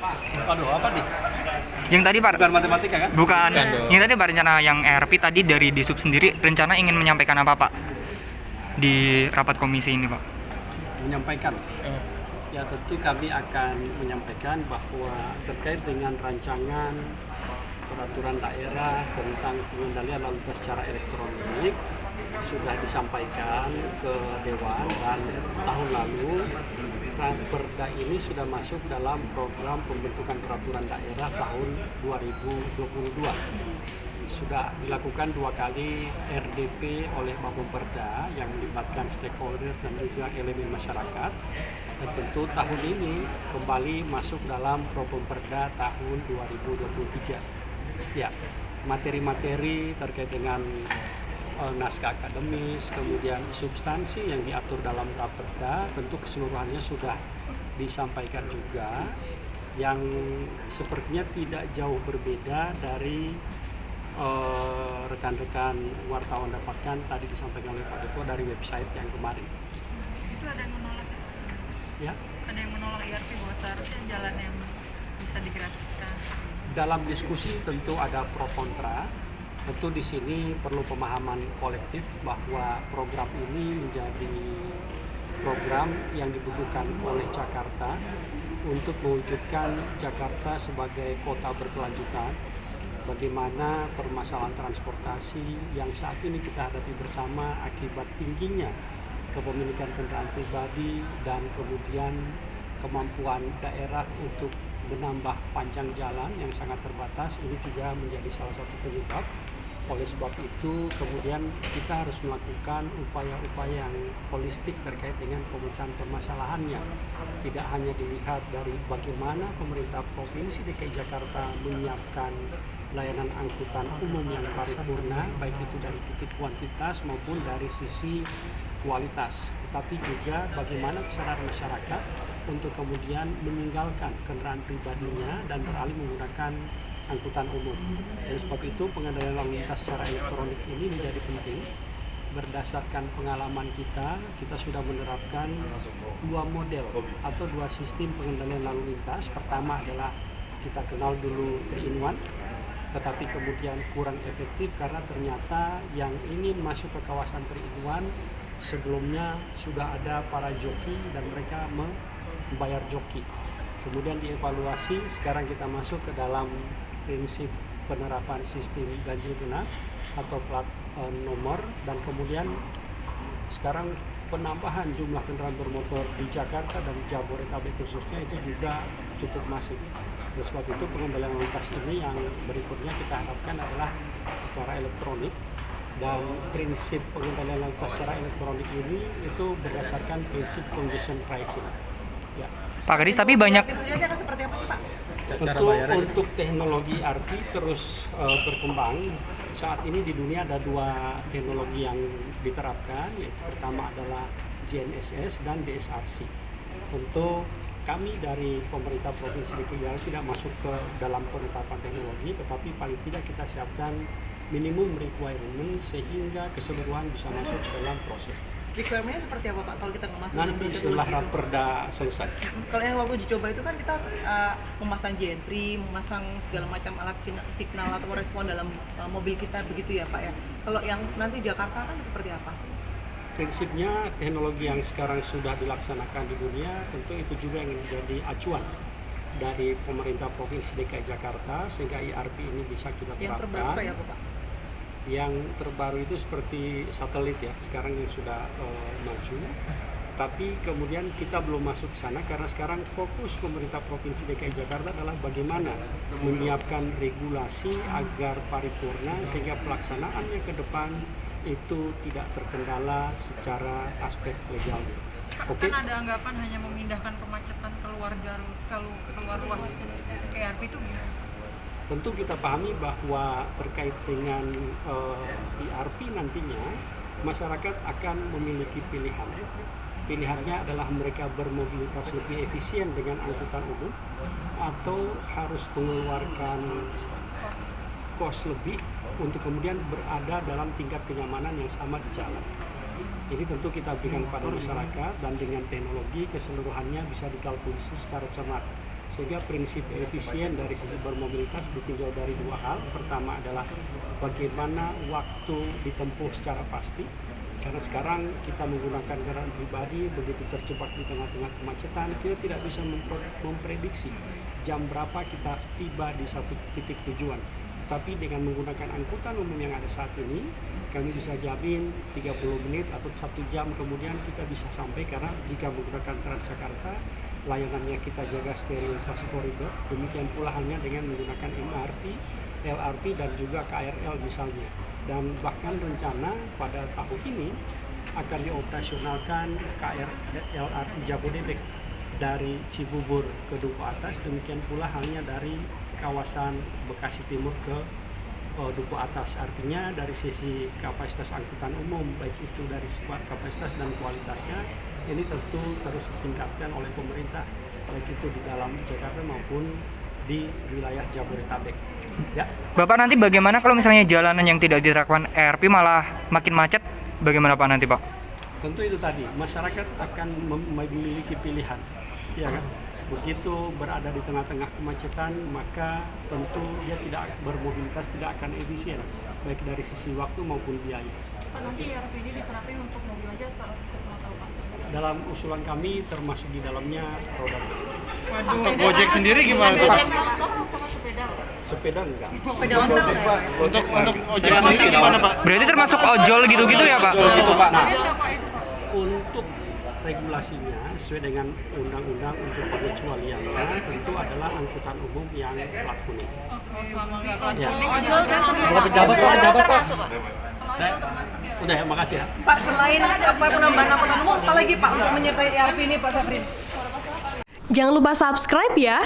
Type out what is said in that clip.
Aduh, apa nih? Yang tadi Pak, Bukan matematika kan? bukan. Bukan dong. Yang tadi Pak, rencana yang ERP tadi dari Disub sendiri rencana ingin menyampaikan apa Pak di rapat komisi ini Pak? Menyampaikan. Ya tentu kami akan menyampaikan bahwa terkait dengan rancangan peraturan daerah tentang pengendalian lalu lintas secara elektronik sudah disampaikan ke Dewan, dan tahun lalu Raperda ini sudah masuk dalam program pembentukan peraturan daerah tahun 2022. Sudah dilakukan 2 kali RDP oleh Bapemperda yang melibatkan stakeholders dan juga elemen masyarakat. Dan tentu tahun ini kembali masuk dalam Propemperda tahun 2023. Ya, materi-materi terkait dengan naskah akademis, kemudian substansi yang diatur dalam Raperda tentu keseluruhannya sudah disampaikan juga, yang sepertinya tidak jauh berbeda dari rekan-rekan wartawan dapatkan tadi disampaikan oleh Pak Ketua dari website yang kemarin. Itu ada yang menolak Ya, ada yang menolak IRP bahwa seharusnya jalan yang bisa digratiskan. dalam diskusi tentu ada pro kontra. Tentu di sini perlu pemahaman kolektif bahwa program ini menjadi program yang dibutuhkan oleh Jakarta untuk mewujudkan Jakarta sebagai kota berkelanjutan. Bagaimana permasalahan transportasi yang saat ini kita hadapi bersama akibat tingginya kepemilikan kendaraan pribadi dan kemudian kemampuan daerah untuk menambah panjang jalan yang sangat terbatas, ini juga menjadi salah satu penyebab. Oleh sebab itu kemudian kita harus melakukan upaya-upaya yang holistik terkait dengan pemecahan permasalahannya. Tidak hanya dilihat dari bagaimana pemerintah Provinsi DKI Jakarta menyiapkan layanan angkutan umum yang paripurna, baik itu dari titik kuantitas maupun dari sisi kualitas, tetapi juga bagaimana kesadaran masyarakat untuk kemudian meninggalkan kendaraan pribadinya dan beralih menggunakan angkutan umum. Oleh sebab itu pengendalian lalu lintas secara elektronik ini menjadi penting. Berdasarkan pengalaman kita sudah menerapkan 2 model atau 2 sistem pengendalian lalu lintas. Pertama adalah kita kenal dulu 3-in-1, tetapi kemudian kurang efektif karena ternyata yang ingin masuk ke kawasan 3-in-1 sebelumnya sudah ada para joki dan mereka membayar joki. Kemudian dievaluasi, sekarang kita masuk ke dalam prinsip penerapan sistem ganjil genap atau plat nomor, dan kemudian sekarang penambahan jumlah kendaraan bermotor di Jakarta dan Jabodetabek khususnya itu juga cukup masif. Oleh sebab itu pengendalian lalu lintas ini yang berikutnya kita harapkan adalah secara elektronik, dan prinsip pengendalian lalu lintas secara elektronik ini itu berdasarkan prinsip congestion pricing. Ya. Pak Kadis, tapi banyak Sejujurnya akan seperti apa sih Pak? Tentu untuk teknologi RT terus berkembang. Saat ini di dunia ada 2 teknologi yang diterapkan, yaitu pertama adalah GNSS dan DSRC. Tentu kami dari pemerintah Provinsi DKI Jakarta tidak masuk ke dalam penetapan teknologi, tetapi paling tidak kita siapkan minimum requirement sehingga keseluruhan bisa masuk dalam proses. Requirement-nya seperti apa Pak kalau kita nggak masuk Nanti setelah Raperda selesai. Kalau yang waktu uji coba itu kan kita memasang gantry, memasang segala macam alat signal atau respon dalam mobil kita, begitu ya Pak ya. Kalau yang nanti Jakarta kan seperti apa? Prinsipnya teknologi yang sekarang sudah dilaksanakan di dunia tentu itu juga yang menjadi acuan dari pemerintah Provinsi DKI Jakarta sehingga IRP ini bisa kita terapkan. Yang terbaru kayak apa Pak? Yang terbaru itu seperti satelit ya, sekarang yang sudah maju. Tapi kemudian kita belum masuk ke sana karena sekarang fokus pemerintah Provinsi DKI Jakarta adalah bagaimana menyiapkan regulasi agar paripurna sehingga pelaksanaannya ke depan itu tidak terkendala secara aspek legalnya. Oke. Kan ada anggapan hanya memindahkan kemacetan keluar ruas ERP itu gimana? Tentu kita pahami bahwa terkait dengan ERP nantinya masyarakat akan memiliki pilihan. Pilihannya adalah mereka bermobilitas lebih efisien dengan angkutan umum atau harus mengeluarkan kos lebih untuk kemudian berada dalam tingkat kenyamanan yang sama di jalan. Ini tentu kita berikan kepada masyarakat dan dengan teknologi keseluruhannya bisa dikalkulasi secara cermat Sehingga prinsip efisien dari sisi bermobilitas ditinjau dari dua hal. Pertama adalah bagaimana waktu ditempuh secara pasti. Karena sekarang kita menggunakan kendaraan pribadi, begitu terjebak di tengah-tengah kemacetan, kita tidak bisa memprediksi jam berapa kita tiba di satu titik tujuan. Tapi dengan menggunakan angkutan umum yang ada saat ini, kami bisa jamin 30 menit atau 1 jam kemudian kita bisa sampai, karena jika menggunakan Transjakarta, layanannya kita jaga sterilisasi koridor. Demikian pula halnya dengan menggunakan MRT, LRT dan juga KRL misalnya. Dan bahkan rencana pada tahun ini akan dioperasionalkan LRT Jabodebek dari Cibubur ke Duku Atas, demikian pula halnya dari kawasan Bekasi Timur ke Duku Atas. Artinya dari sisi kapasitas angkutan umum, baik itu dari kapasitas dan kualitasnya, ini tentu terus ditingkatkan oleh pemerintah, baik itu di dalam Jakarta maupun di wilayah Jabodetabek. Ya. Bapak, nanti bagaimana kalau misalnya jalanan yang tidak diterapkan ERP malah makin macet? Bagaimana Pak nanti Pak? Tentu itu tadi, masyarakat akan memiliki pilihan, ya kan? Begitu berada di tengah-tengah kemacetan, maka tentu dia tidak bermobilitas, tidak akan efisien, baik dari sisi waktu maupun biaya. Pak, nanti ERP ini diterapin untuk mobil aja atau motor, Pak? Dalam usulan kami termasuk di dalamnya roda. Untuk Gojek sendiri gimana tuh? Gojek motor sama sepeda, Pak? Sepeda enggak. Sepeda motor ya? Untuk ojek sendiri gimana Pak? Berarti termasuk ojol gitu-gitu ya Pak? Gitu Pak. Nah, Sepeda, Pak, itu, Pak. untuk regulasinya sesuai dengan undang-undang untuk pengecualiannya tentu adalah angkutan umum yang plat kuning. Selama nggak Ya. Ojol termasuk. Kalau pejabat, Pak, pejabat, Pak. Termasuk, Pak. Saya, udah ya, makasih ya. Pak, selain apa penambahan angkutan umum, apa lagi Pak untuk menyertai ERP ini Pak Sapri? Jangan lupa subscribe ya.